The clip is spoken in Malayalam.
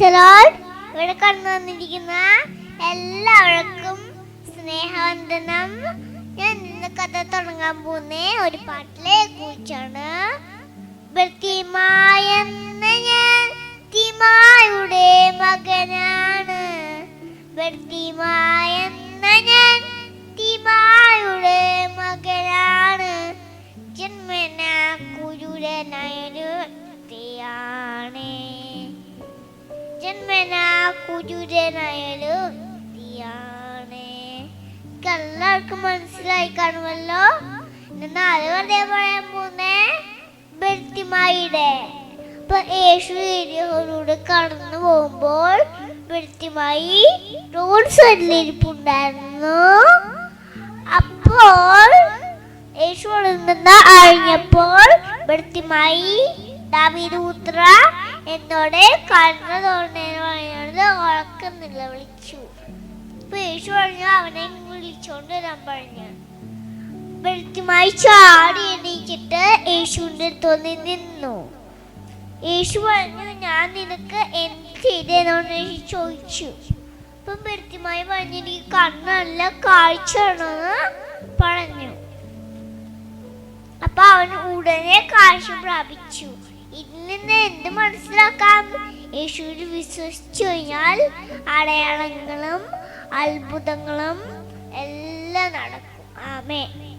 ഇവിടെ കടന്നു വന്നിരിക്കുന്ന എല്ലാവർക്കും സ്നേഹവന്ദനം. ഞാൻ ഇന്ന് കഥ തുടങ്ങാൻ പോകുന്ന ഒരു പാട്ടിലെ കുറിച്ചാണ്. ബർത്തിമായെന്ന ഞാൻ തിമായുടെ മകനാണ്. ബർത്തിമായെന്ന ഞാൻ തിമായുടെ മകനാണ്. ജന്മന കുരുടനായൊരു വ്യക്തിയാണ്. എല്ലാവർക്കും മനസ്സിലായി കാണുമല്ലോ. നാല് വെറുതെ പറയാൻ പോകുന്നേ ബർത്തിമായുടെ. അപ്പൊ യേശു ഏരിയകളോട് കടന്നു പോകുമ്പോൾ ബർത്തിമായി റോഡ് സൈഡിൽ ഇരിപ്പുണ്ടായിരുന്നു. അപ്പോൾ യേശു നിന്ന് അറിഞ്ഞപ്പോൾ ബർത്തിമായി ദാവീദ് പുത്ര എന്നോട് കണ്ണു തോന്നുന്നത് ഉറക്കുന്നില്ല വിളിച്ചു. അപ്പൊ യേശു പറഞ്ഞു അവനെ വിളിച്ചോണ്ട് വരാൻ പറഞ്ഞു. ബർത്തിമായി ചാടി എണീച്ചിട്ട് യേശുവിന്റെ അടുത്ത് നിന്നു. യേശു പറഞ്ഞു ഞാൻ നിനക്ക് എന്ത് ചെയ്തേന്നോന്ന് ചോദിച്ചു. അപ്പൊ ബർത്തിമായി പറഞ്ഞു എനിക്ക് കണ്ണല്ല കാഴ്ചയാണെന്ന് പറഞ്ഞു. അപ്പൊ അവൻ ഉടനെ കാഴ്ച പ്രാപിച്ചു. ഇതിൽ നിന്ന് എന്ത് മനസ്സിലാക്കാം? യേശുവിൽ വിശ്വസിച്ചു കഴിഞ്ഞാൽ അടയാളങ്ങളും അത്ഭുതങ്ങളും എല്ലാം നടക്കും. ആമേൻ.